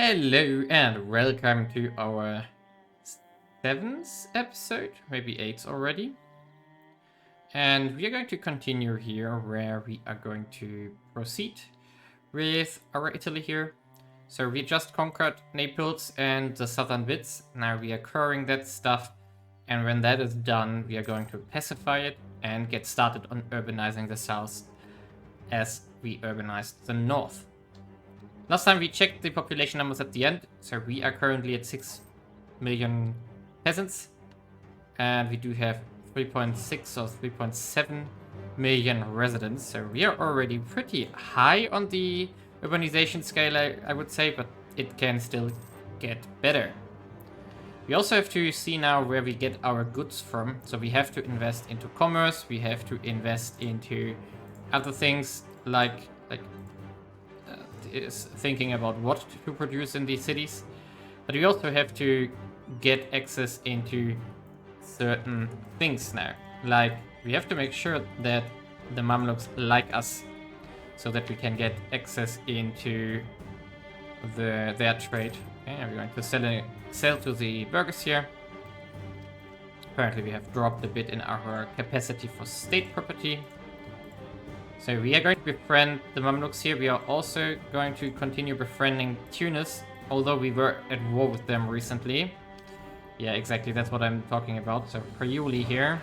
Hello and welcome to our 7th episode, maybe 8th already. And we are going to continue here where we are going to proceed with our Italy here. So we just conquered Naples and the southern bits. Now we are coring that stuff. And when that is done, we are going to pacify it and get started on urbanizing the south as we urbanized the north. Last time we checked the population numbers at the end, so we are currently at 6 million peasants, and we do have 3.6 or 3.7 million residents, so we are already pretty high on the urbanization scale, I would say, but it can still get better. We also have to see now where we get our goods from, so we have to invest into commerce, we have to invest into other things like is thinking about what to produce in these cities, but we also have to get access into certain things now. Like, we have to make sure that the Mamluks like us so that we can get access into their trade. Okay, we're going to sell to the Burghers here. Apparently we have dropped a bit in our capacity for state property. So we are going to befriend the Mamluks here. We are also going to continue befriending Tunis, although we were at war with them recently. Yeah, exactly, that's what I'm talking about. So Priuli here.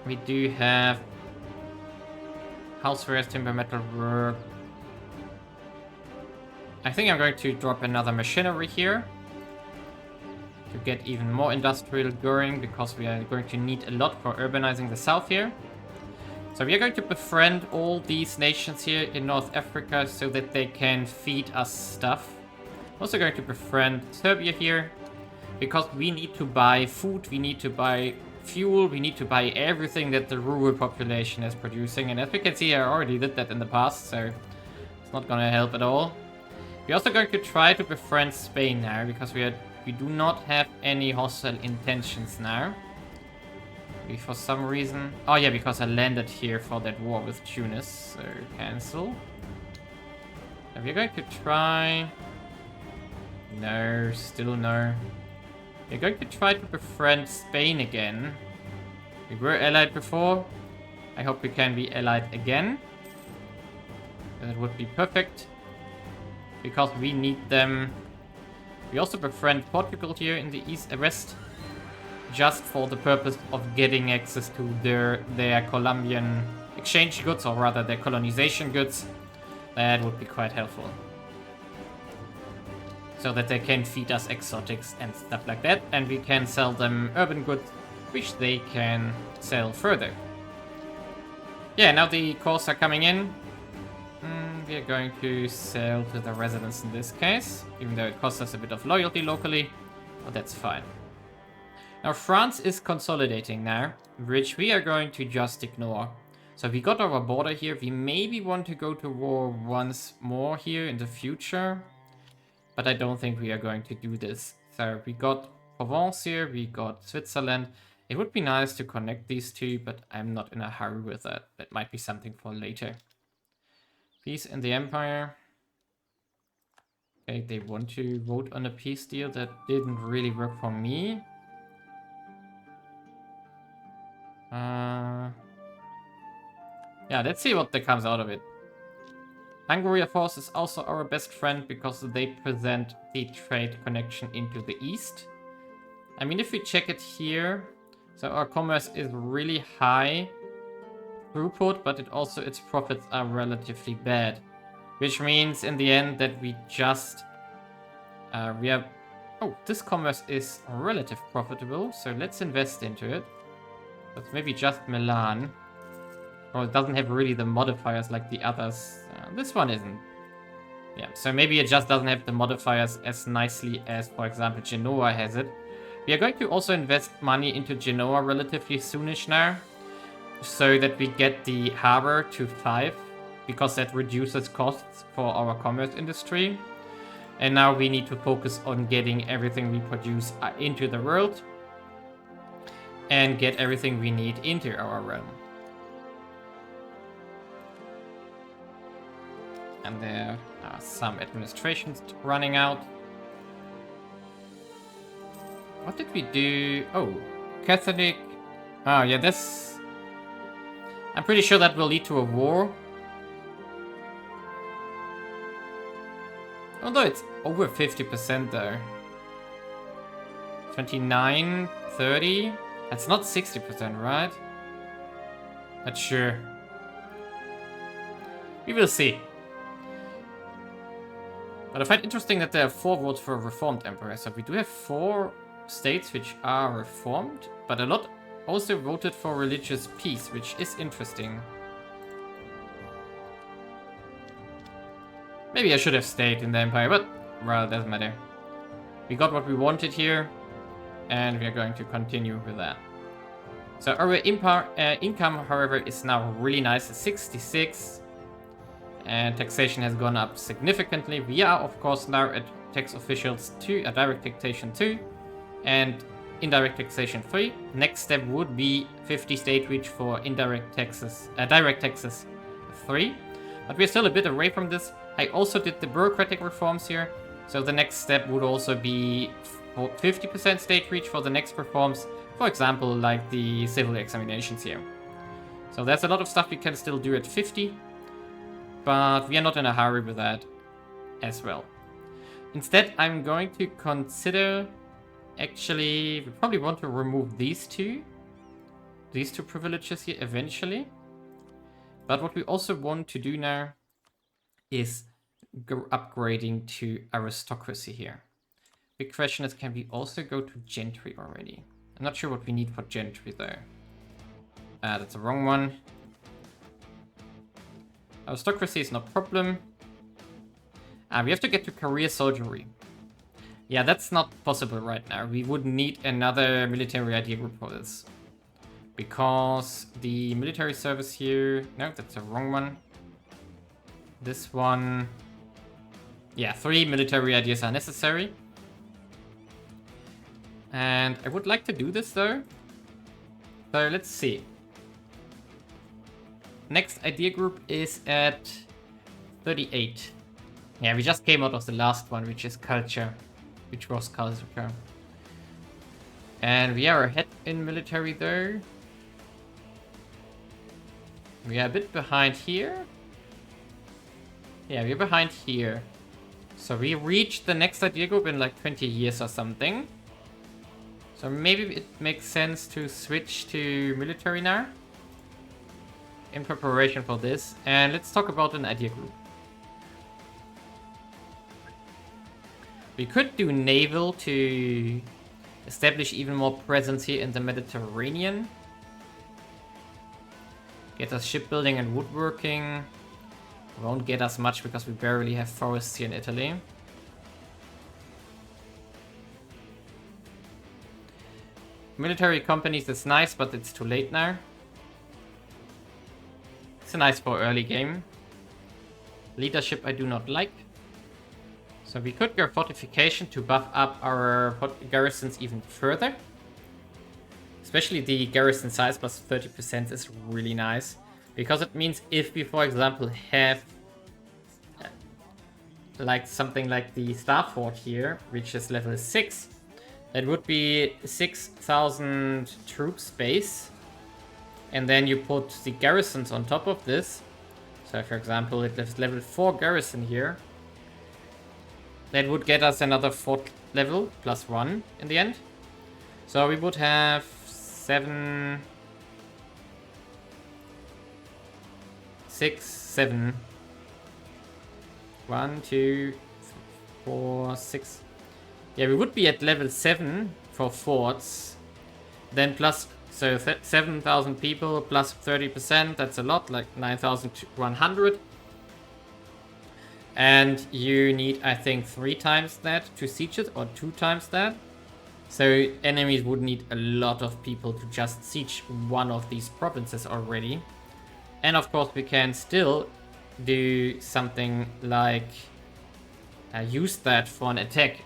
We do have housewares, timber, metal work. I think I'm going to drop another machinery here to get even more industrial going, because we are going to need a lot for urbanizing the south here. So we are going to befriend all these nations here in North Africa so that they can feed us stuff. Also going to befriend Serbia here, because we need to buy food, we need to buy fuel, we need to buy everything that the rural population is producing. And as we can see, I already did that in the past, so it's not gonna help at all. We're also going to try to befriend Spain now, because we do not have any hostile intentions now. For some reason... Oh yeah, because I landed here for that war with Tunis, so cancel. And we're going to try... No, still no. We're going to try to befriend Spain again. We were allied before. I hope we can be allied again. That would be perfect, because we need them. We also befriend Portugal here in the west, just for the purpose of getting access to their Colombian exchange goods, or rather their colonization goods. That would be quite helpful, so that they can feed us exotics and stuff like that, and we can sell them urban goods, which they can sell further. Yeah, now the calls are coming in. We are going to sell to the residents in this case, even though it costs us a bit of loyalty locally, but that's fine. Now France is consolidating now, which we are going to just ignore. So we got our border here. We maybe want to go to war once more here in the future, but I don't think we are going to do this. So we got Provence here, we got Switzerland. It would be nice to connect these two, but I'm not in a hurry with that. That might be something for later. Peace in the Empire. Okay, they want to vote on a peace deal. That didn't really work for me. Yeah, let's see what that comes out of it. Hungary, of course, is also our best friend, because they present the trade connection into the east. I mean, if we check it here, so our commerce is really high throughput, but its profits are relatively bad, which means in the end that we just this commerce is relative profitable, so let's invest into it. But maybe just Milan. Or it doesn't have really the modifiers like the others. This one isn't. Yeah, so maybe it just doesn't have the modifiers as nicely as, for example, Genoa has it. We are going to also invest money into Genoa relatively soonish now, so that we get the harbor to 5, because that reduces costs for our commerce industry. And now we need to focus on getting everything we produce into the world, and get everything we need into our realm. And there, Some administration's running out. What did we do? Oh, Catholic. Oh, yeah, this... I'm pretty sure that will lead to a war. Although it's over 50% though. 29, 30. That's not 60%, right? Not sure. We will see. But I find interesting that there are 4 votes for a reformed emperor. So we do have 4 states which are reformed, but a lot also voted for religious peace, which is interesting. Maybe I should have stayed in the empire, but well, it doesn't matter. We got what we wanted here, and we are going to continue with that. So our income, however, is now really nice at 66. And taxation has gone up significantly. We are, of course, now at tax officials 2, direct taxation 2, and indirect taxation 3. Next step would be 50 state reach for indirect taxes, direct taxes 3. But we're still a bit away from this. I also did the bureaucratic reforms here. So the next step would also be 50% state reach for the next reforms. For example, like the civil examinations here. So there's a lot of stuff we can still do at 50. But we are not in a hurry with that as well. Instead, I'm going to consider... Actually, we probably want to remove these two privileges here eventually. But what we also want to do now is go upgrading to aristocracy here. Big question is, can we also go to gentry already? I'm not sure what we need for gentry though. That's the wrong one. Aristocracy is no problem. We have to get to career soldiery. Yeah, that's not possible right now. We would need another military idea group for this. Because the military service here... No, that's the wrong one. This one... Yeah, 3 military ideas are necessary. And I would like to do this though. So let's see. Next idea group is at 38. Yeah, we just came out of the last one, which is culture. Which was culture. And we are ahead in military though. We are a bit behind here. Yeah, we're behind here. So we reached the next idea group in like 20 years or something. So maybe it makes sense to switch to military now. In preparation for this. And let's talk about an idea group. We could do naval to establish even more presence here in the Mediterranean. Get us shipbuilding and woodworking. Won't get us much because we barely have forests here in Italy. Military companies is nice, but it's too late now. It's nice for early game. Leadership I do not like. So we could go fortification to buff up our garrisons even further. Especially the garrison size plus 30% is really nice. Because it means if we, for example, have like something like the Star Fort here, which is level 6, that would be 6,000 troops base. And then you put the garrisons on top of this. So for example, it has level 4 garrison here. That would get us another 4th level plus 1 in the end. So we would have 7... 6, 7. 1, 2, 4, 6. Yeah, we would be at level 7 for forts. Then plus, so 7,000 people plus 30%, that's a lot, like 9,100. And you need, I think, 3 times that to siege it, or 2 times that. So enemies would need a lot of people to just siege one of these provinces already. And of course we can still do something like use that for an attack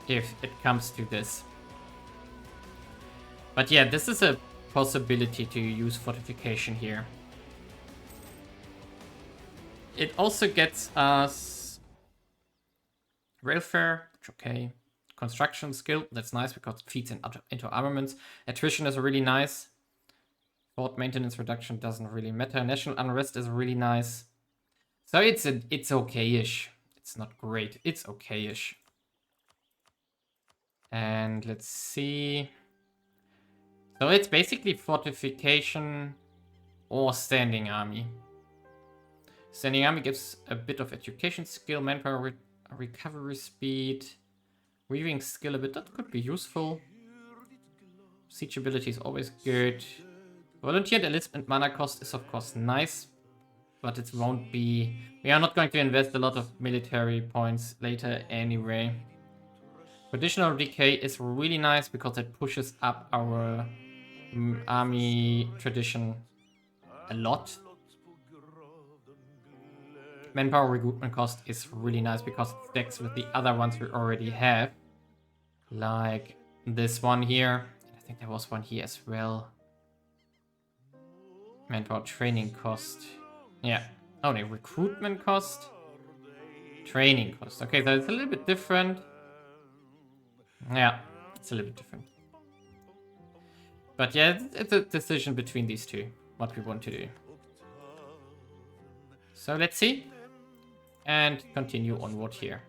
if it comes to this. But yeah, this is a possibility to use fortification here. It also gets us Welfare, okay. Construction skill, that's nice because it feeds into armaments. Attrition is really nice. Port maintenance reduction doesn't really matter. National unrest is really nice. So it's okay-ish. It's not great. It's okay-ish. And let's see. So it's basically fortification or standing army. Standing army gives a bit of education skill, manpower recovery speed, weaving skill a bit. That could be useful. Siege ability is always good. Volunteered enlistment mana cost is of course nice, but it won't be... We are not going to invest a lot of military points later anyway. Traditional decay is really nice because it pushes up our army tradition a lot. Manpower recruitment cost is really nice because it stacks with the other ones we already have. Like this one here. I think there was one here as well. Manpower training cost. Yeah. Oh, no, recruitment cost. Training cost. Okay, so it's a little bit different. Yeah, it's a little bit different. But yeah, it's a decision between these two, what we want to do. So let's see. And continue onward here.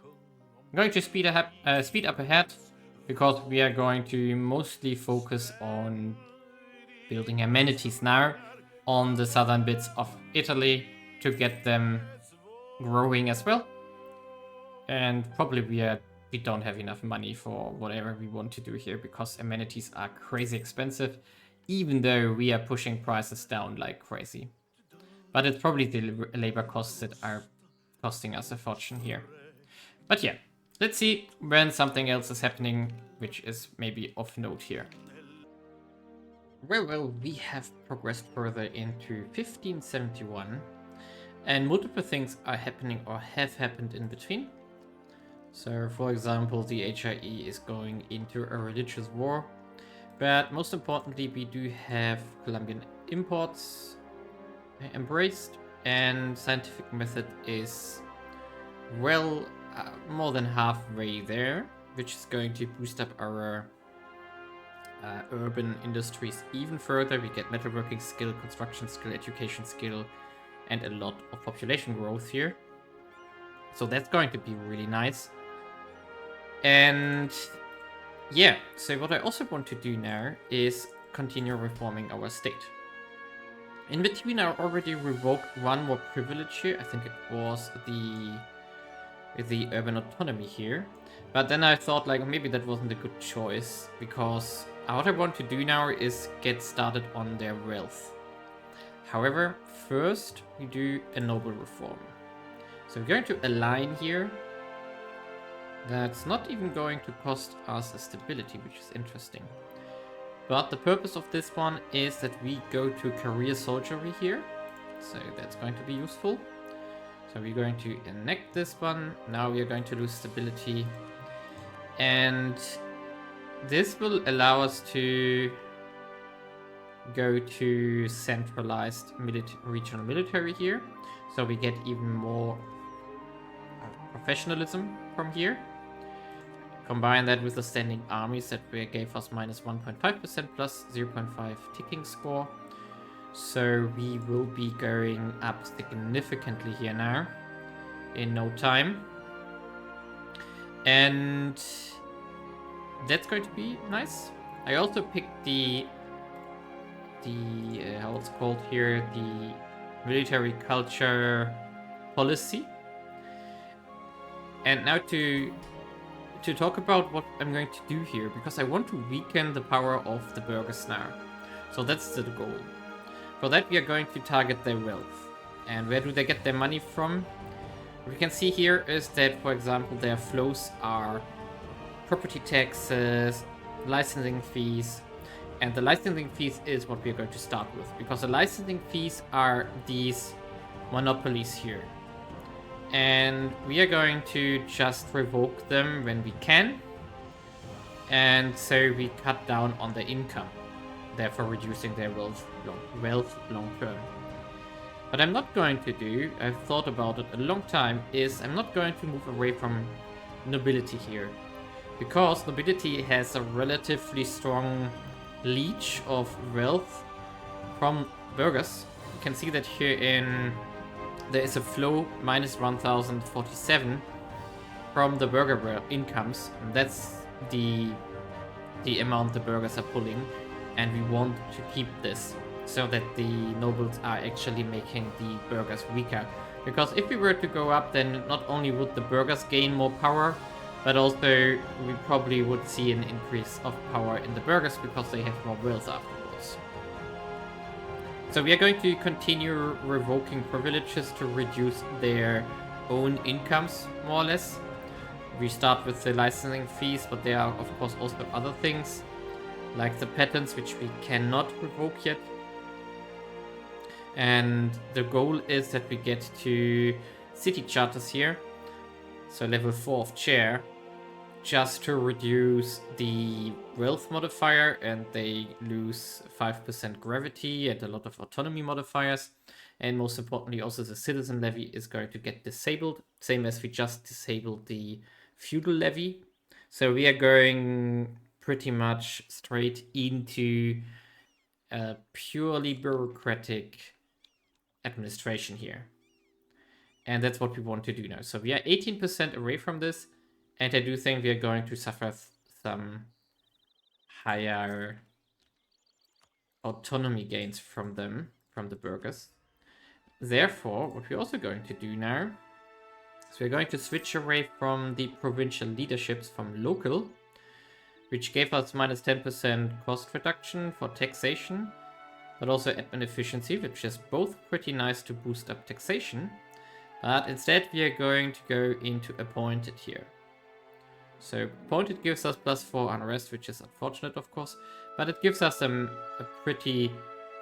I'm going to speed up ahead because we are going to mostly focus on building amenities now on the southern bits of Italy to get them growing as well. And probably we don't have enough money for whatever we want to do here because amenities are crazy expensive, even though we are pushing prices down like crazy. But it's probably the labor costs that are costing us a fortune here. But yeah, let's see when something else is happening, which is maybe of note here. Well, we have progressed further into 1571, and multiple things are happening or have happened in between. So, for example, the HIE is going into a religious war, but most importantly, we do have Colombian imports embraced, and scientific method is well more than halfway there, which is going to boost up our urban industries even further. We get metalworking skill, construction skill, education skill, and a lot of population growth here. So that's going to be really nice. And yeah, so what I also want to do now is continue reforming our state. In between, I already revoked one more privilege here. I think it was the urban autonomy here. But then I thought, like, maybe that wasn't a good choice, because what I want to do now is get started on their wealth. However, first we do a noble reform. So we're going to align here. That's not even going to cost us a stability, which is interesting. But the purpose of this one is that we go to career soldiery here. So that's going to be useful. So we're going to enact this one. Now we are going to lose stability. And this will allow us to go to centralized regional military here. So we get even more professionalism from here. Combine that with the standing armies that gave us minus 1.5% plus 0.5 ticking score. So we will be going up significantly here now in no time. And that's going to be nice. I also picked the how it's called here, the military culture policy. And now to talk about what I'm going to do here, because I want to weaken the power of the Burghers now. So that's the goal. For that, we are going to target their wealth. And where do they get their money from? What we can see here is that, for example, their flows are property taxes, licensing fees, and the licensing fees is what we're going to start with, because the licensing fees are these monopolies here. And we are going to just revoke them when we can. And so we cut down on the income, therefore reducing their wealth long term. What I'm not going to do, I've thought about it a long time, is I'm not going to move away from nobility here. Because nobility has a relatively strong leech of wealth from burghers. You can see that here there is a flow minus 1047 from the burger incomes. And that's the amount the burghers are pulling, and we want to keep this so that the nobles are actually making the burghers weaker. Because if we were to go up, then not only would the burghers gain more power, but also we probably would see an increase of power in the burghers because they have more wealth afterwards. So we are going to continue revoking privileges to reduce their own incomes, more or less. We start with the licensing fees, but there are of course also other things, like the patents, which we cannot revoke yet. And the goal is that we get to city charters here, so level 4 of chair, just to reduce the wealth modifier, and they lose 5% gravity and a lot of autonomy modifiers. And most importantly, also the citizen levy is going to get disabled, same as we just disabled the feudal levy. So we are going pretty much straight into a purely bureaucratic administration here. And that's what we want to do now. So we are 18% away from this, and I do think we are going to suffer some higher autonomy gains from them, from the burghers. Therefore, what we're also going to do now is we're going to switch away from the provincial leaderships from local, which gave us minus 10% cost reduction for taxation, but also admin efficiency, which is both pretty nice to boost up taxation. But instead we are going to go into appointed here. So appointed gives us +4 unrest, which is unfortunate of course, but it gives us a pretty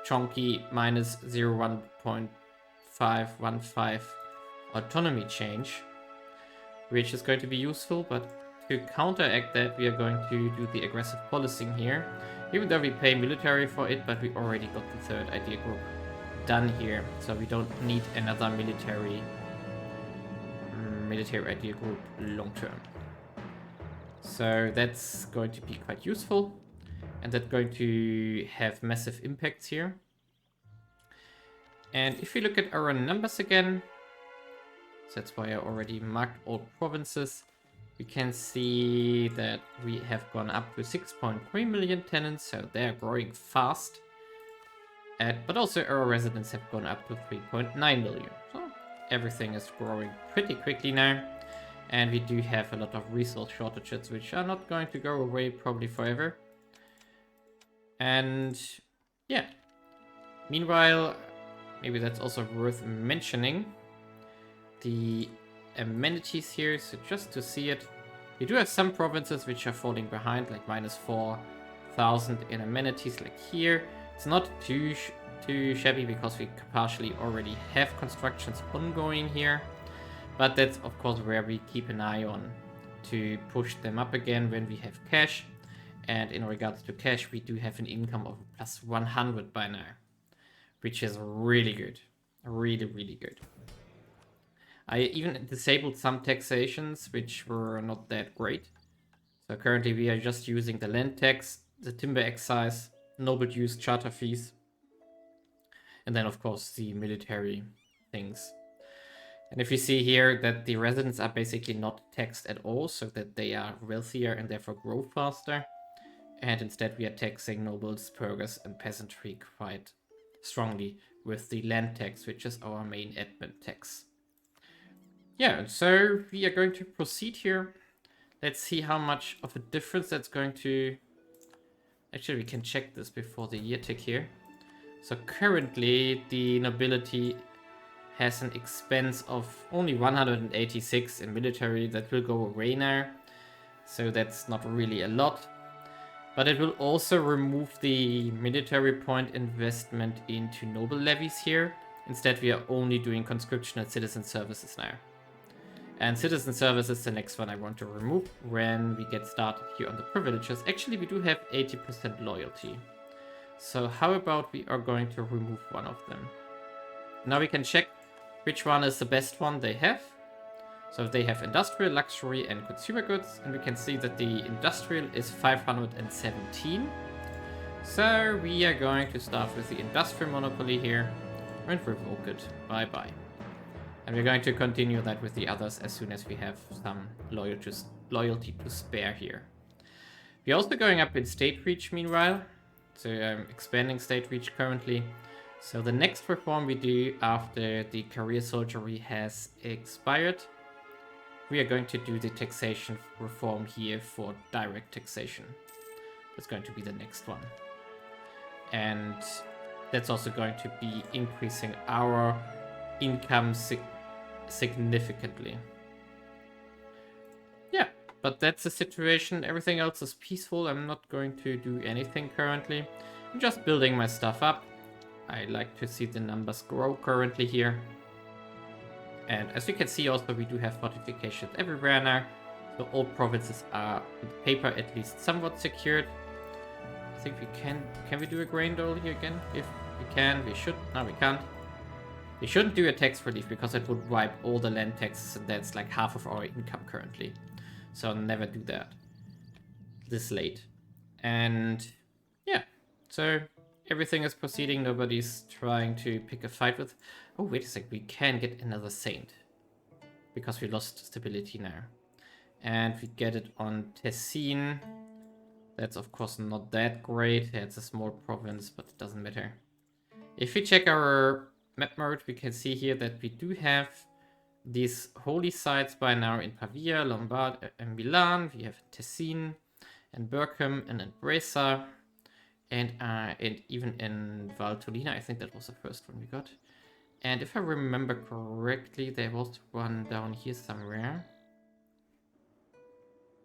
chunky minus 0.515 autonomy change, which is going to be useful. But to counteract that, we are going to do the aggressive policing here, even though we pay military for it, but we already got the third idea group done here, so we don't need another military idea group long term. So that's going to be quite useful, and that's going to have massive impacts here. And if we look at our numbers again, so that's why I already marked all provinces, we can see that we have gone up to 6.3 million tenants, so they're growing fast. But also our residents have gone up to 3.9 million. So everything is growing pretty quickly now. And we do have a lot of resource shortages, which are not going to go away probably forever. And yeah. Meanwhile, maybe that's also worth mentioning, the amenities here. So just to see it, we do have some provinces which are falling behind, like minus 4,000 in amenities, like here. It's not too shabby because we partially already have constructions ongoing here. But that's of course where we keep an eye on to push them up again when we have cash. And in regards to cash, we do have an income of plus 100 by now, which is really good. Really, really good. I even disabled some taxations which were not that great. So currently we are just using the land tax, the timber excise, noble use charter fees, and then of course the military things. And if you see here that the residents are basically not taxed at all, so that they are wealthier and therefore grow faster. And instead we are taxing nobles, burghers, and peasantry quite strongly with the land tax, which is our main admin tax. Yeah, so we are going to proceed here. Let's see how much of a difference that's going to... Actually, we can check this before the year tick here. So currently the nobility has an expense of only 186 in military. That will go away now, so that's not really a lot. But it will also remove the military point investment into noble levies here. Instead, we are only doing conscription and citizen services now. And citizen service is the next one I want to remove when we get started here on the privileges. Actually, we do have 80% loyalty. So how about we are going to remove one of them? now we can check which one is the best one they have. So they have industrial, luxury, and consumer goods, and we can see that the industrial is 517. So we are going to start with the industrial monopoly here and revoke it. Bye-bye. And we're going to continue that with the others as soon as we have some loyalty to spare here. We're also going up in state reach meanwhile. So I'm expanding state reach currently. So the next reform we do after the career soldiery has expired, we are going to do the taxation reform here for direct taxation. That's going to be the next one. And that's also going to be increasing our income significantly. Yeah, but that's the situation. Everything else is peaceful. I'm not going to do anything currently. I'm just building my stuff up. I like to see the numbers grow currently here. And as you can see also, we do have fortifications everywhere now. So all provinces are, on paper, at least somewhat secured. I think we can we do a grain dole here again? If we can, we should. No, we can't. We shouldn't do a tax relief because it would wipe all the land taxes, and that's like half of our income currently. So never do that this late. And yeah, so everything is proceeding. Nobody's trying to pick a fight with. Oh, wait a sec. We can get another saint because we lost stability now. And we get it on Tessin. That's of course not that great. It's a small province, but it doesn't matter. If we check our map mode, we can see here that we do have these holy sites by now in Pavia, Lombard, and Milan. We have Tessin and Burghers and Bresa. And even in Valtolina, I think that was the first one we got. And if I remember correctly, there was one down here somewhere.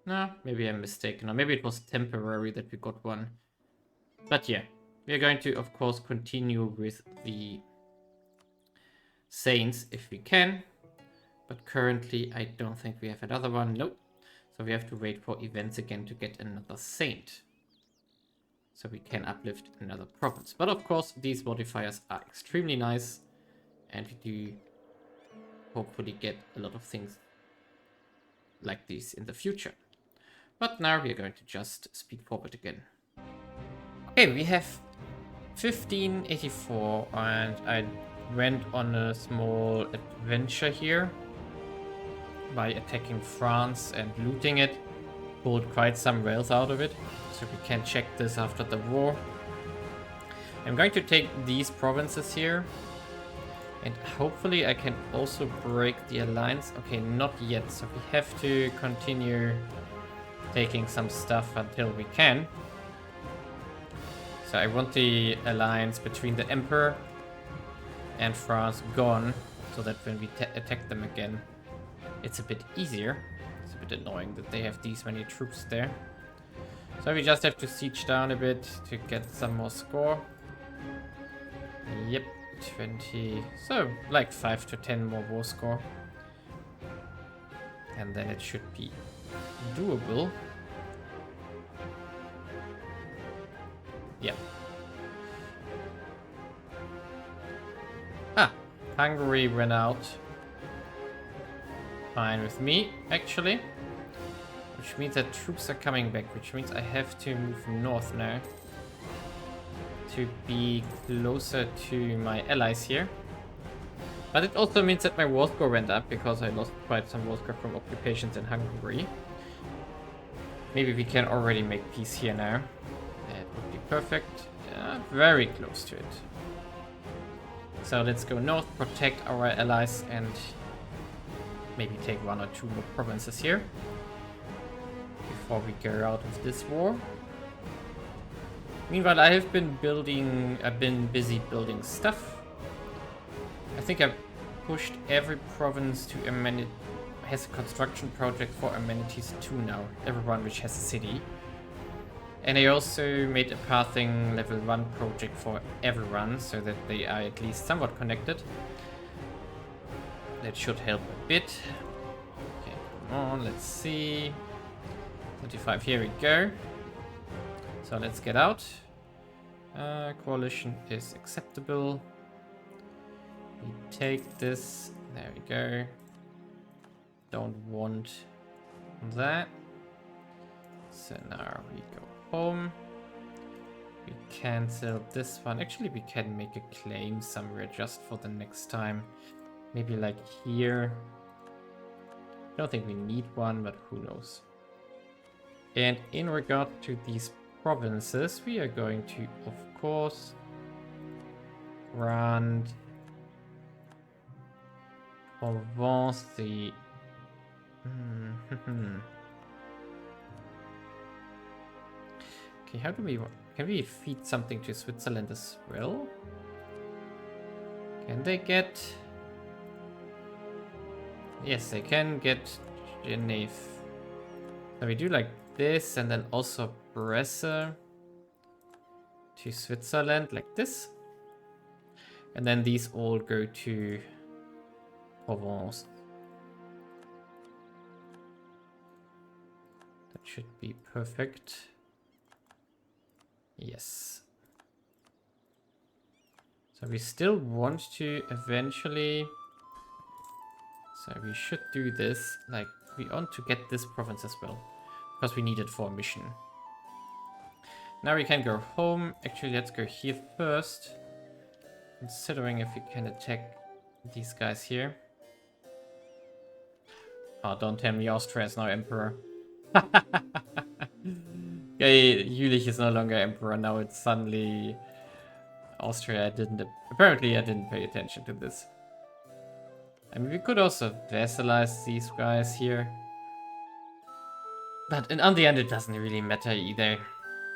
No, maybe I'm mistaken. Or maybe it was temporary that we got one. But yeah, we are going to, of course, continue with the Saints if we can. But currently, I don't think we have another one. Nope. So we have to wait for events again to get another Saint. So we can uplift another province. But of course, these modifiers are extremely nice. And we do hopefully get a lot of things like these in the future. But now we are going to just speed forward again. Okay, we have 1584 and I went on a small adventure here by attacking France and looting it. Pulled quite some wealth out of it. So we can check this after the war. I'm going to take these provinces here. And hopefully I can also break the alliance. Okay, not yet. So we have to continue taking some stuff until we can. So I want the alliance between the Emperor and France gone. So that when we attack them again, it's a bit easier. It's a bit annoying that they have these many troops there. So we just have to siege down a bit to get some more score. Yep. 20, so like 5 to 10 more war score, and then it should be doable. Yep. Hungary ran out. Fine with me, actually, which means that troops are coming back, which means I have to move north now to be closer to my allies here. But it also means that my war score went up because I lost quite some war score from occupations in Hungary. Maybe we can already make peace here now. That would be perfect. Very close to it. So let's go north, protect our allies, and maybe take 1 or 2 more provinces here before we go out of this war. Meanwhile, I've been busy building stuff. I think I've pushed every province to has a construction project for amenities 2 now. Everyone which has a city. And I also made a pathing level 1 project for everyone so that they are at least somewhat connected. That should help a bit. Okay, come on, let's see. 25, here we go. So let's get out. Coalition is acceptable. We take this. There we go. Don't want that. So now we go home. We cancel this one. Actually, we can make a claim somewhere just for the next time. Maybe like here. I don't think we need one, but who knows. And in regard to these provinces, we are going to, of course, grant Provence the... Okay, how do we... Can we feed something to Switzerland as well? Can they get... Yes, they can get Genève. So we do like this, and then also Bresse to Switzerland, like this. And then these all go to Provence. That should be perfect. Yes. So we still want to eventually... So we should do this, like, we want to get this province as well, because we need it for a mission. Now we can go home. Actually, let's go here first, considering if we can attack these guys here. Oh, don't tell me Austria is now emperor. Okay, Jülich is no longer emperor, now it's suddenly Austria. Apparently I didn't pay attention to this. I mean, we could also vassalize these guys here. But on the end, it doesn't really matter either.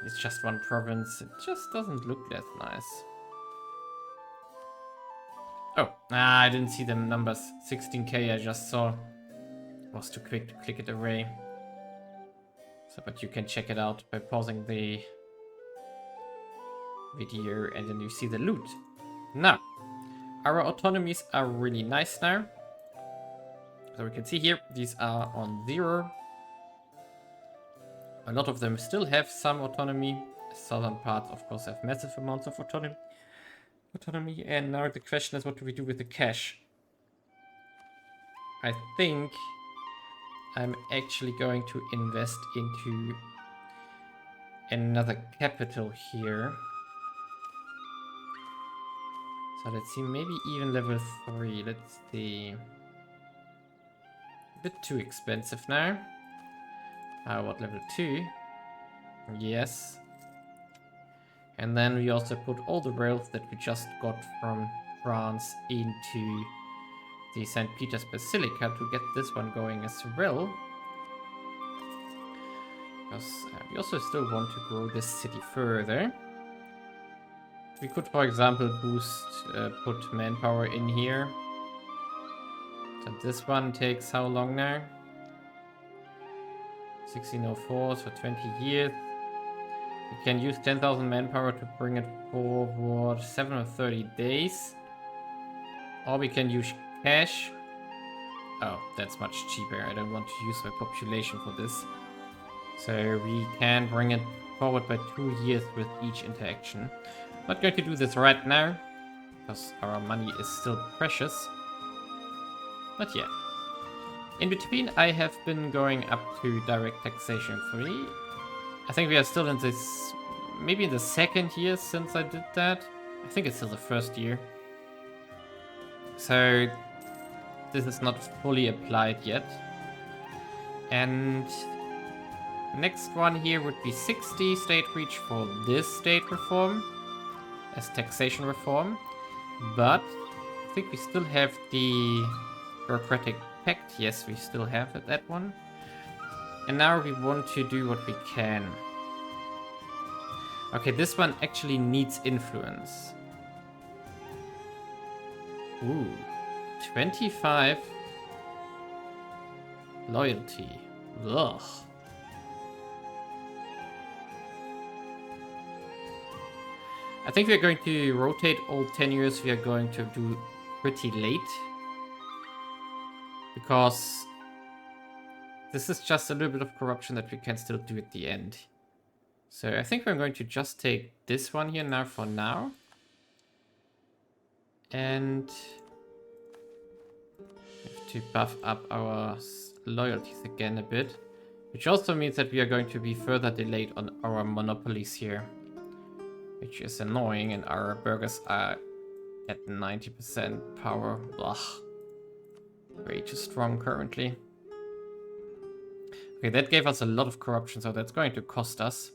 It's just one province. It just doesn't look that nice. Oh, I didn't see the numbers. 16k I just saw. It was too quick to click it away. So, but you can check it out by pausing the video and then you see the loot. Now, our autonomies are really nice now. So we can see here, these are on 0. A lot of them still have some autonomy. Southern parts, of course, have massive amounts of autonomy. And now the question is, what do we do with the cash? I think I'm actually going to invest into another capital here. So let's see, maybe even level 3. Let's see. A bit too expensive now. How about level 2? Yes. And then we also put all the rails that we just got from France into the St. Peter's Basilica to get this one going as well. Because we also still want to grow this city further. We could, for example, put manpower in here. So this one takes how long now? 1604, so 20 years. We can use 10,000 manpower to bring it forward 7 or 30 days. Or we can use cash. Oh, that's much cheaper. I don't want to use my population for this. So we can bring it forward by 2 years with each interaction. I'm not going to do this right now, because our money is still precious. But yeah. In between, I have been going up to direct taxation 3. I think we are still in this, maybe in the 2nd year since I did that. I think it's still the 1st year. So this is not fully applied yet. And next one here would be 60 state reach for this state reform as taxation reform. But I think we still have the Bureaucratic Pact. Yes, we still have that one. And now we want to do what we can. Okay, this one actually needs influence. Ooh, 25 loyalty. Ugh. I think we're going to rotate all tenures. We are going to do pretty late. Because this is just a little bit of corruption that we can still do at the end. So I think we're going to just take this one here now for now. And to buff up our loyalties again a bit. Which also means that we are going to be further delayed on our monopolies here. Which is annoying, and our burgers are at 90% power. Blah. Way too strong currently. Okay, that gave us a lot of corruption, so that's going to cost us.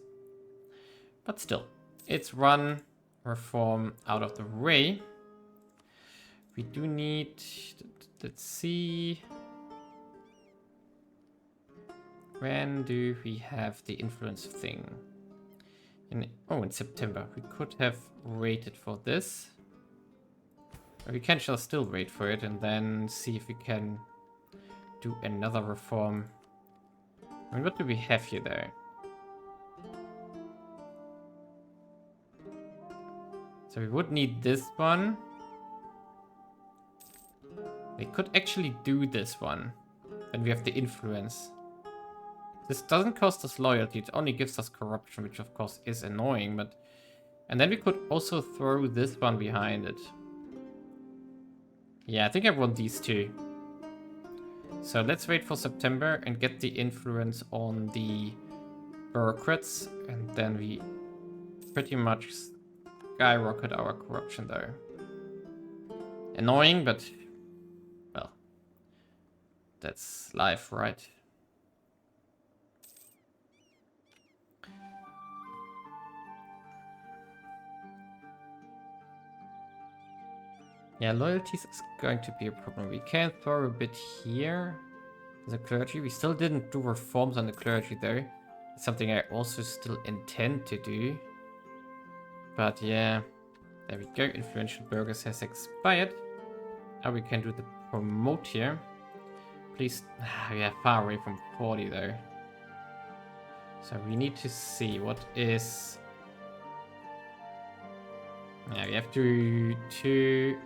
But still, it's run, reform out of the way. We do need... Let's see... When do we have the influence thing? In September. We could have waited for this. Or we can just still wait for it and then see if we can do another reform. I mean, what do we have here though? So we would need this one. We could actually do this one. Then we have the influence. This doesn't cost us loyalty, it only gives us corruption, which of course is annoying, but... And then we could also throw this one behind it. Yeah, I think I want these two. So let's wait for September and get the influence on the bureaucrats, and then we pretty much skyrocket our corruption there. Annoying, but... Well... That's life, right? Yeah, loyalties is going to be a problem. We can throw a bit here. The clergy. We still didn't do reforms on the clergy though. It's something I also still intend to do. But yeah. There we go. Influential burgers has expired. Now we can do the promote here. Please. We are far away from 40 though. So we need to see what is... Yeah, we have two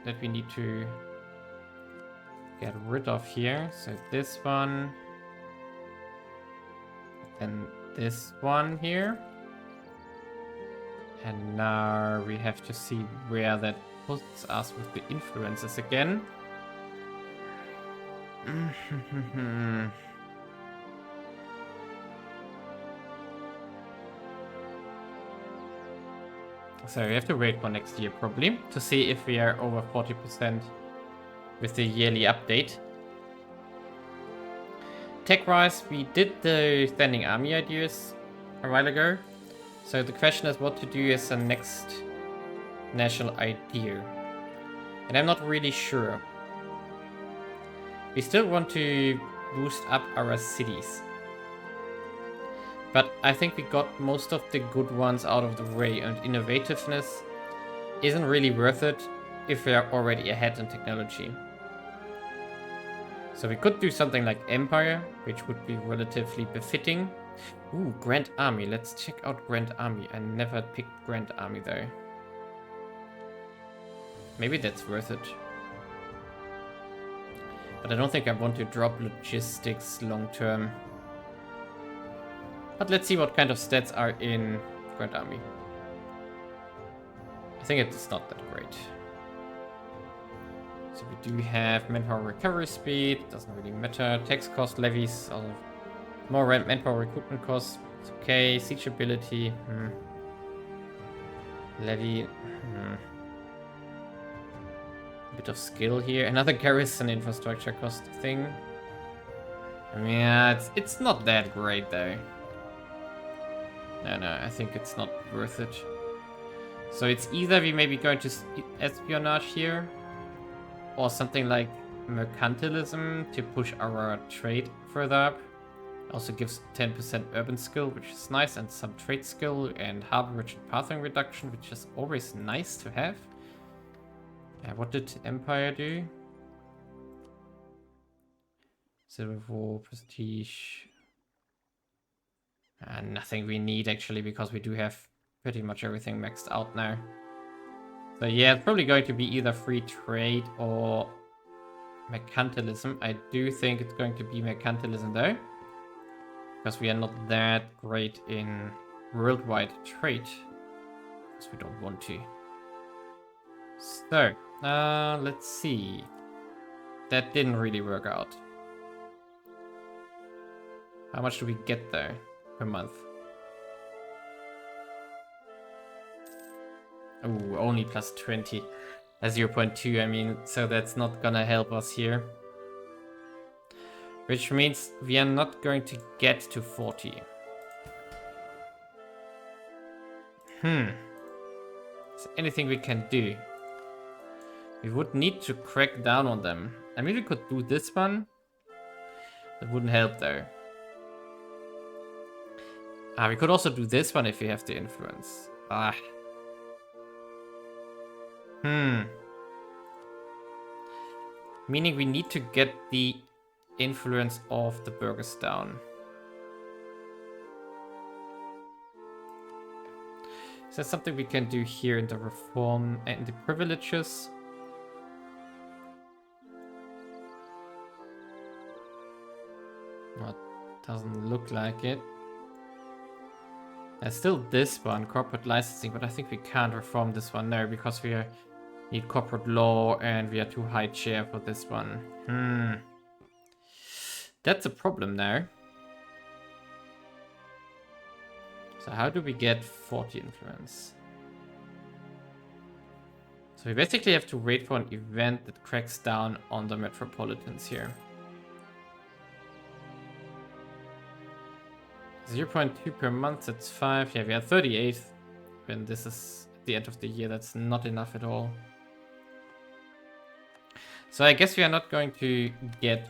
that we need to get rid of here. So this one. And this one here. And now we have to see where that puts us with the influences again. So we have to wait for next year probably to see if we are over 40% with the yearly update. Tech-wise, we did the standing army ideas a while ago. So the question is what to do as the next national idea. And I'm not really sure. We still want to boost up our cities. But I think we got most of the good ones out of the way, and innovativeness isn't really worth it if we are already ahead in technology. So we could do something like Empire, which would be relatively befitting. Ooh, Grand Army. Let's check out Grand Army. I never picked Grand Army though. Maybe that's worth it. But I don't think I want to drop logistics long term. But let's see what kind of stats are in Grand Army. I think it's not that great. So we do have manpower recovery speed, doesn't really matter. Tax cost levies, more manpower recruitment costs, it's okay. Siege ability, levy, a bit of skill here. Another garrison infrastructure cost thing. I mean, yeah, it's not that great though. No, I think it's not worth it. So it's either we maybe going to espionage here, or something like mercantilism to push our trade further up. Also gives 10% urban skill, which is nice, and some trade skill and harbor and pathing reduction, which is always nice to have. What did Empire do? Civil War, prestige. Nothing we need actually, because we do have pretty much everything maxed out now. So yeah, it's probably going to be either free trade or mercantilism. I do think it's going to be mercantilism though, because we are not that great in worldwide trade, because we don't want to. So, let's see. That didn't really work out. How much do we get there per month? Oh, only plus 20. 0.2, I mean, so that's not gonna help us here. Which means we are not going to get to 40. Is there anything we can do? We would need to crack down on them. I mean, we could do this one. That wouldn't help though. We could also do this one if we have the influence. Meaning we need to get the influence of the Burghers down. Is there something we can do here in the reform and the privileges? Well, doesn't look like it. There's still this one, corporate licensing, but I think we can't reform this one now because we need corporate law and we are too high chair for this one. That's a problem now. So how do we get 40 influence? So we basically have to wait for an event that cracks down on the metropolitans here. 0.2 per month, that's 5. Yeah, we are 38th. When this is the end of the year, that's not enough at all. So I guess we are not going to get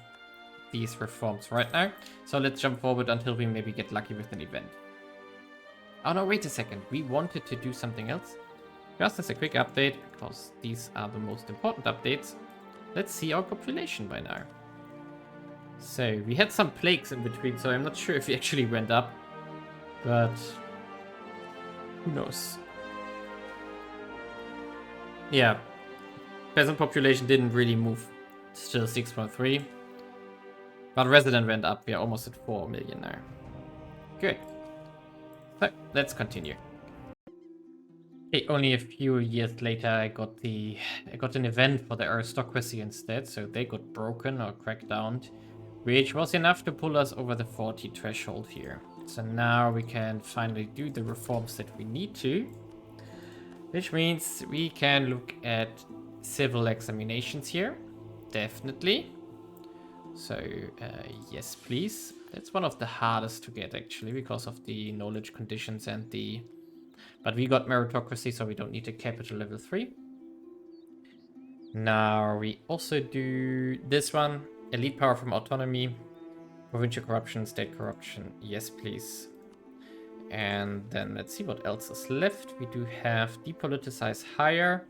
these reforms right now. So let's jump forward until we maybe get lucky with an event. Oh no, wait a second. We wanted to do something else. Just as a quick update, because these are the most important updates. Let's see our population by now. So we had some plagues in between, so I'm not sure if we actually went up. But who knows? Yeah. Peasant population didn't really move. Still 6.3. But resident went up. We are almost at 4 million now. Good. So let's continue. Okay, only a few years later I got an event for the aristocracy instead, so they got broken or cracked down, which was enough to pull us over the 40 threshold here. So now we can finally do the reforms that we need to, which means we can look at civil examinations here, definitely. So yes, please. That's one of the hardest to get actually because of the knowledge conditions and the... But we got meritocracy, so we don't need a capital level 3. Now we also do this one. Elite power from autonomy. Provincial corruption, state corruption. Yes, please. And then let's see what else is left. We do have depoliticize higher.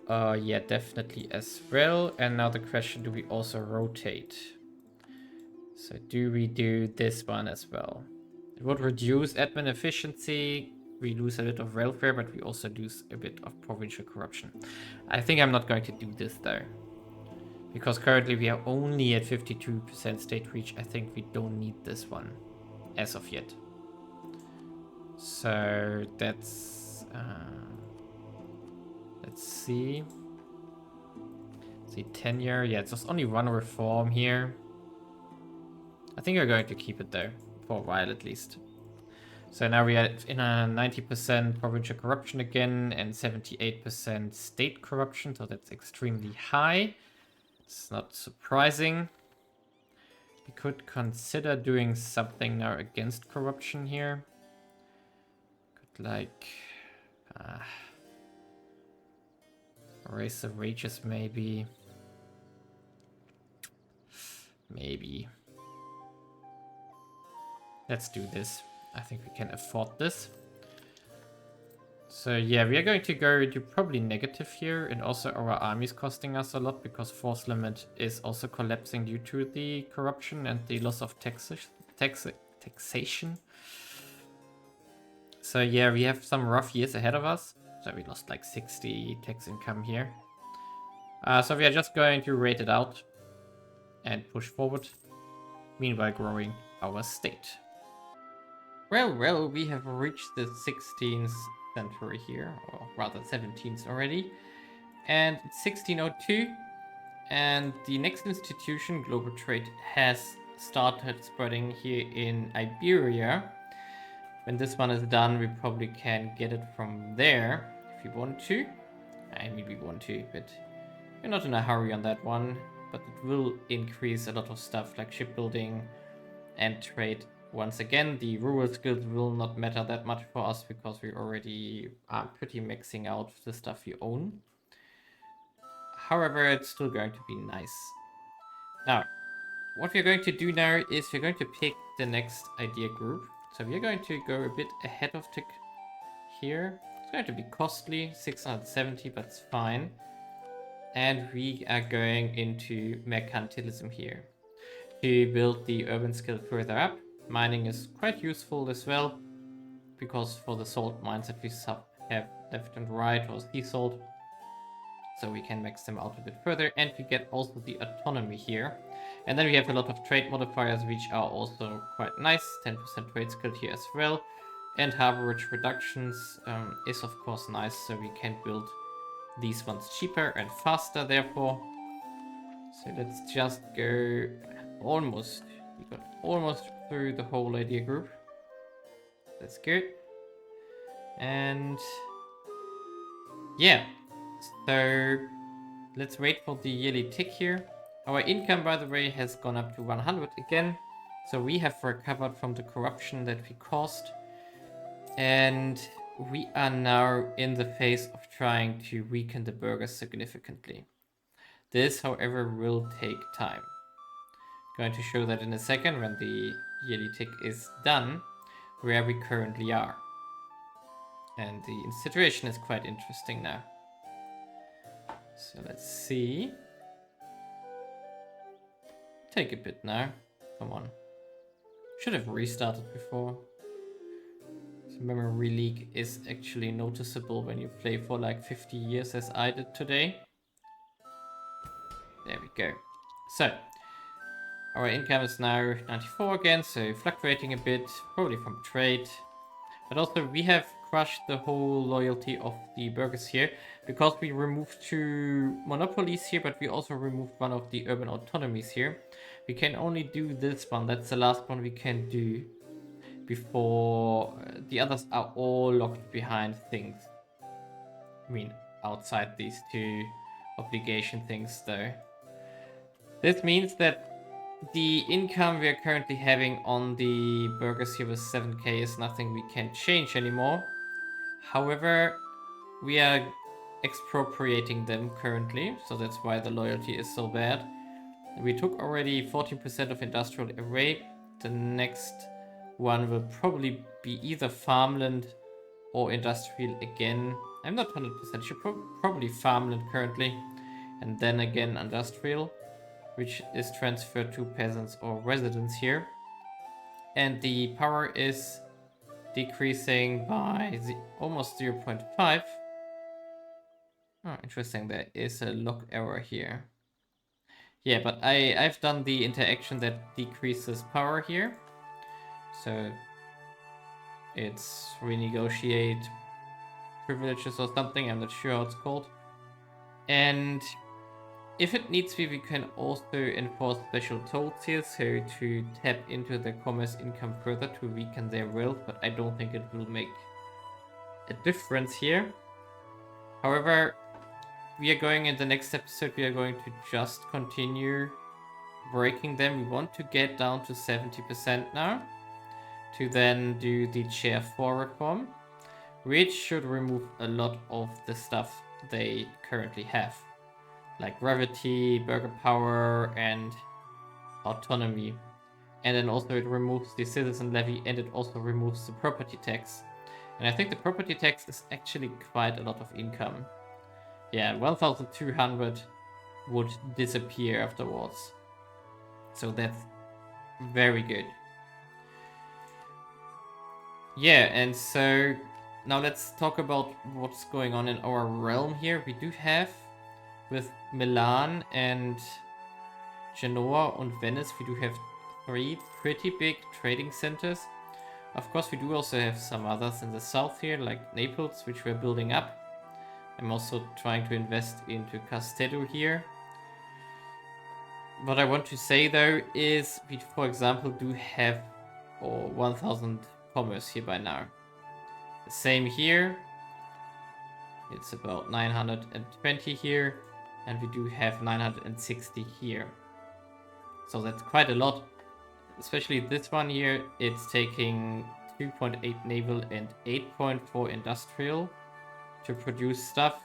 Yeah, definitely as well. And now the question, do we also rotate? So do we do this one as well? It would reduce admin efficiency. We lose a bit of welfare, but we also lose a bit of provincial corruption. I think I'm not going to do this though. Because currently we are only at 52% state reach. I think we don't need this one as of yet. So that's... let's see. Tenure. Yeah, it's just only one reform here. I think we're going to keep it there for a while at least. So now we are in a 90% provincial corruption again and 78% state corruption. So that's extremely high. It's not surprising. We could consider doing something now against corruption here. Could like raise the wages maybe. Maybe. Let's do this. I think we can afford this. So yeah, we are going to go to probably negative here, and also our army is costing us a lot because force limit is also collapsing due to the corruption and the loss of taxation. So yeah, we have some rough years ahead of us. So we lost like 60 tax income here. So we are just going to rate it out and push forward, meanwhile growing our state. Well, we have reached the 16th century here, or rather 17th already. And it's 1602, And the next institution, Global Trade, has started spreading here in Iberia. When this one is done, we probably can get it from there if we want to. I mean, we want to, but we're not in a hurry on that one. But it will increase a lot of stuff like shipbuilding and trade. Once again, the rural skills will not matter that much for us because we already are pretty maxing out the stuff we own. However, it's still going to be nice. Now, what we're going to do now is we're going to pick the next idea group. So we're going to go a bit ahead of tick here. It's going to be costly, 670, but it's fine. And we are going into mercantilism here to build the urban skill further up. Mining is quite useful as well, because for the salt mines that we have left and right, or sea salt, so we can max them out a bit further, and we get also the autonomy here. And then we have a lot of trade modifiers, which are also quite nice. 10% trade skill here as well. And harborage reductions is of course nice, so we can build these ones cheaper and faster, therefore. So let's just go almost. We got almost through the whole idea group. That's good. And yeah, so let's wait for the yearly tick here. Our income, by the way, has gone up to 100 again. So we have recovered from the corruption that we caused. And we are now in the phase of trying to weaken the burghers significantly. This, however, will take time. I'm going to show that in a second when the yearly tick is done, where we currently are. And the situation is quite interesting now. So let's see. Take a bit now. Come on. Should have restarted before. So memory leak is actually noticeable when you play for like 50 years as I did today. There we go. So, our income is now 94 again, so fluctuating a bit, probably from trade. But also we have crushed the whole loyalty of the burghers here, because we removed 2 monopolies here, but we also removed one of the urban autonomies here. We can only do this one, that's the last one we can do before the others are all locked behind things. I mean, outside these 2 obligation things though. This means that the income we are currently having on the burghers here with 7k is nothing we can change anymore. However, we are expropriating them currently, so that's why the loyalty is so bad. We took already 14% of industrial away. The next one will probably be either farmland or industrial again. I'm not 100% sure, probably farmland currently, and then again industrial, which is transferred to peasants or residents here. And the power is decreasing by almost 0.5. Oh, interesting, there is a log error here. Yeah, but I've done the interaction that decreases power here. So it's renegotiate privileges or something, I'm not sure how it's called. And if it needs to be, we can also enforce special tolls here, so to tap into the commerce income further to weaken their wealth, but I don't think it will make a difference here. However, we are going in the next episode, we are going to just continue breaking them. We want to get down to 70% now, to then do the Chair 4 reform, which should remove a lot of the stuff they currently have, like gravity, burger power, and autonomy. And then also it removes the citizen levy, and it also removes the property tax. And I think the property tax is actually quite a lot of income. Yeah, 1,200 would disappear afterwards. So that's very good. Yeah, and so now let's talk about what's going on in our realm here. We do have, with Milan and Genoa and Venice, we do have 3 pretty big trading centers. Of course, we do also have some others in the south here, like Naples, which we're building up. I'm also trying to invest into Castedo here. what I want to say though is we, for example, do have 1000 commerce here by now. The same here. It's about 920 here, and we do have 960 here. So that's quite a lot. Especially this one here, it's taking 2.8 naval and 8.4 industrial to produce stuff.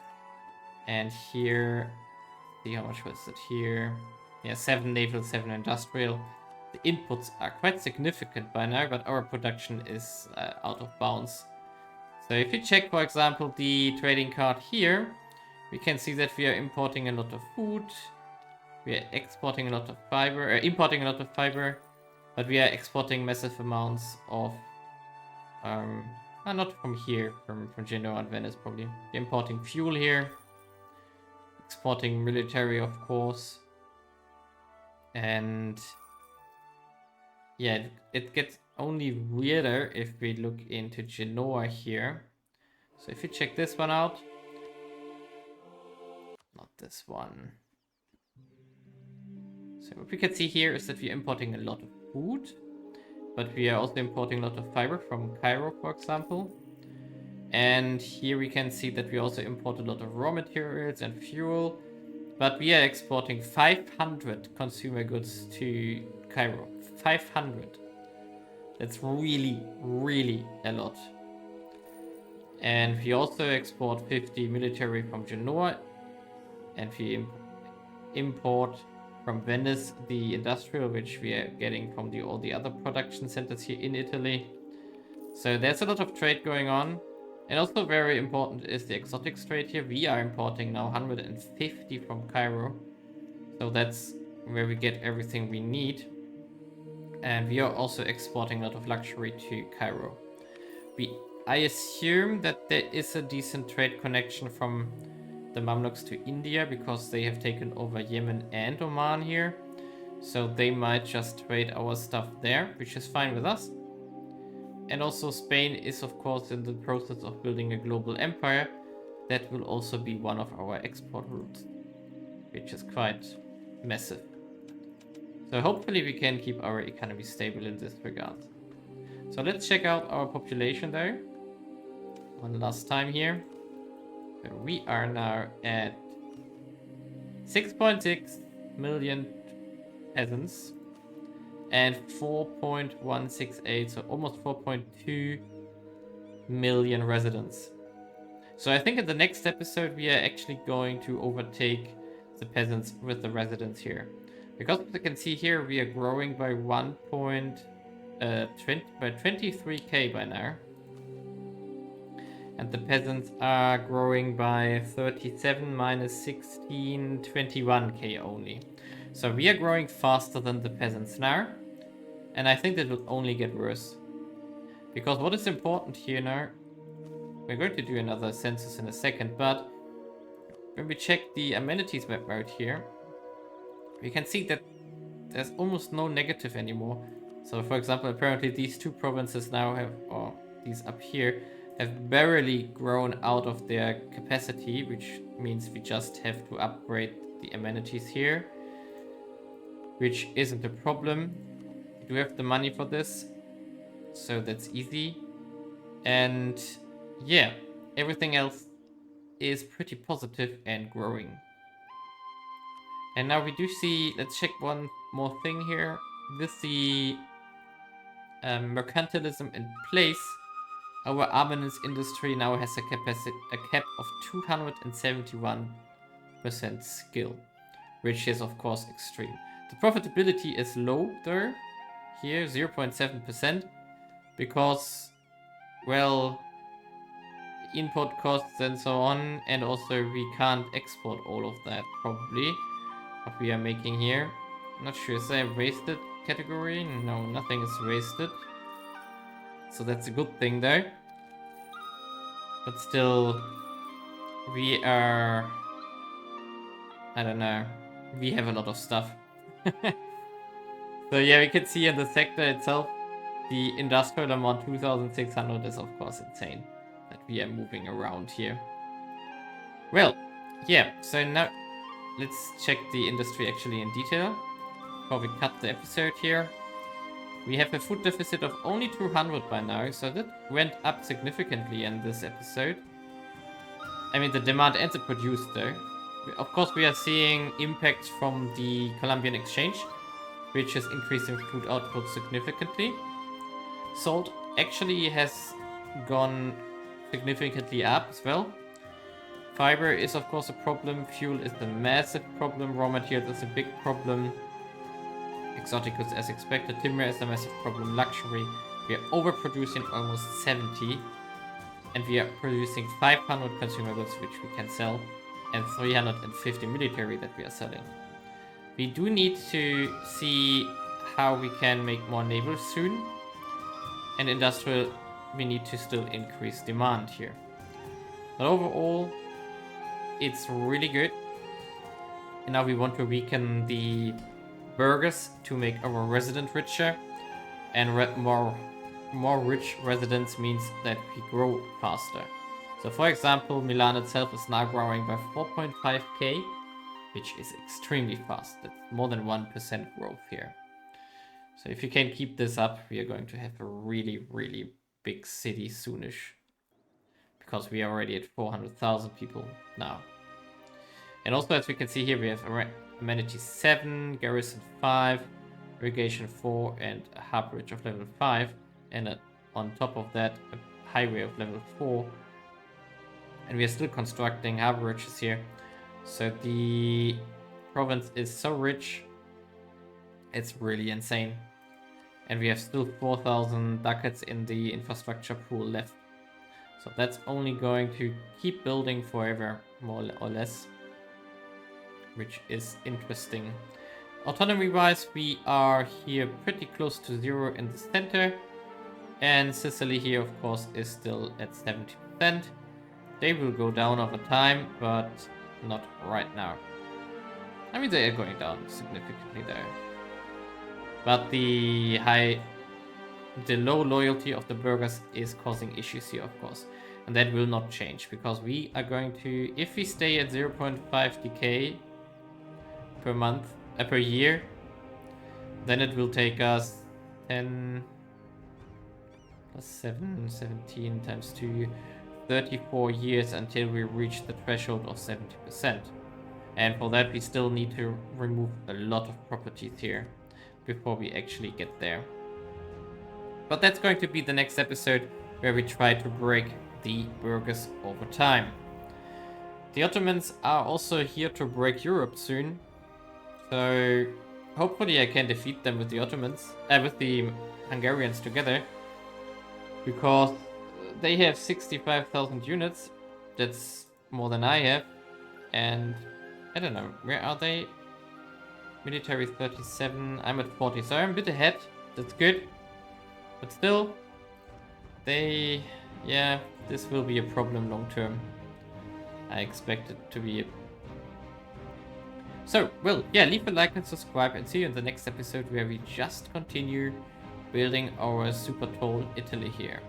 And here, see how much was it here? Yeah, 7 naval, 7 industrial. The inputs are quite significant by now, but our production is out of bounds. So if you check, for example, the trading card here, we can see that we are importing a lot of food. We are exporting a lot of fiber, importing a lot of fiber, but we are exporting massive amounts of, not from here, from Genoa and Venice probably. We're importing fuel here, exporting military, of course. And yeah, it gets only weirder if we look into Genoa here. So if you check this one out, not this one. So what we can see here is that we're importing a lot of food, but we are also importing a lot of fiber from Cairo, for example. And here we can see that we also import a lot of raw materials and fuel, but we are exporting 500 consumer goods to Cairo. 500. That's really, really a lot. And we also export 50 military from Genoa, and we import from Venice the industrial, which we are getting from all the other production centers here in Italy. So there's a lot of trade going on. And also very important is the exotics trade here. We are importing now 150 from Cairo. So that's where we get everything we need. And we are also exporting a lot of luxury to Cairo. I assume that there is a decent trade connection from the Mamluks to India, because they have taken over Yemen and Oman here. So they might just trade our stuff there, which is fine with us. And also Spain is of course in the process of building a global empire. That will also be one of our export routes, which is quite massive. So hopefully we can keep our economy stable in this regard. So let's check out our population though. One last time here. So we are now at 6.6 million peasants and 4.168, so almost 4.2 million residents. So I think in the next episode we are actually going to overtake the peasants with the residents here. Because as you can see here, we are growing by 23k by now. And the peasants are growing by 37 minus 16, 21k only. So we are growing faster than the peasants now. And I think that will only get worse. Because what is important here now, we're going to do another census in a second, but when we check the amenities map out here, we can see that there's almost no negative anymore. So for example, apparently these two provinces now have, or these up here, have barely grown out of their capacity, which means we just have to upgrade the amenities here, which isn't a problem. We do have the money for this, so that's easy. And yeah, everything else is pretty positive and growing. And now we do see, let's check one more thing here. With the mercantilism in place, our armaments industry now has a cap of 271% skill, which is of course extreme. The profitability is low there, here 0.7%, because, well, input costs and so on, and also we can't export all of that probably, what we are making here. I'm not sure, is there a wasted category? No, nothing is wasted. So that's a good thing though. But still, we are, I don't know, we have a lot of stuff. So yeah, we can see in the sector itself, the industrial amount 2600 is of course insane that we are moving around here. Well, yeah, so now let's check the industry actually in detail. before we cut the episode here. We have a food deficit of only 200 by now, so that went up significantly in this episode. I mean, the demand and the produce, though. Of course, we are seeing impacts from the Colombian exchange, which is increasing food output significantly. Salt actually has gone significantly up as well. Fiber is of course a problem, fuel is a massive problem, raw materials is a big problem, exotic goods as expected, timber is a massive problem, luxury, we are overproducing almost 70, and we are producing 500 consumer goods which we can sell, and 350 military that we are selling. We do need to see how we can make more naval soon, and industrial, we need to still increase demand here. But overall, it's really good. And now we want to weaken the burghers to make our resident richer, and more rich residents means that we grow faster. So for example, Milan itself is now growing by 4.5k, which is extremely fast. That's more than 1% growth here. So if you can keep this up, we are going to have a really, really big city soonish. Because we are already at 400,000 people now. And also, as we can see here, we have amenities 7, garrison 5, irrigation 4, and a harborage of level 5. And on top of that, a highway of level 4. And we are still constructing harborages here. So the province is so rich, it's really insane. And we have still 4,000 ducats in the infrastructure pool left. So that's only going to keep building forever, more or less. Which is interesting. Autonomy-wise, we are here pretty close to 0 in the center. And Sicily here, of course, is still at 70%. They will go down over time, but not right now. I mean, they are going down significantly there. But the low loyalty of the burghers is causing issues here, of course. And that will not change, because we are going to, if we stay at 0.5 DK per month, per year, then it will take us 10 plus 7, 17 times 2, 34 years until we reach the threshold of 70%. And for that we still need to remove a lot of properties here before we actually get there. But that's going to be the next episode, where we try to break the burghers over time. The Ottomans are also here to break Europe soon. So hopefully I can defeat them with the Ottomans, with the Hungarians together. Because they have 65,000 units. That's more than I have. And I don't know, where are they? Military 37, I'm at 40, so I'm a bit ahead. That's good. But still, yeah, this will be a problem long term. I expect it to be. So, well, yeah, leave a like and subscribe, and see you in the next episode, where we just continue building our super tall Italy here.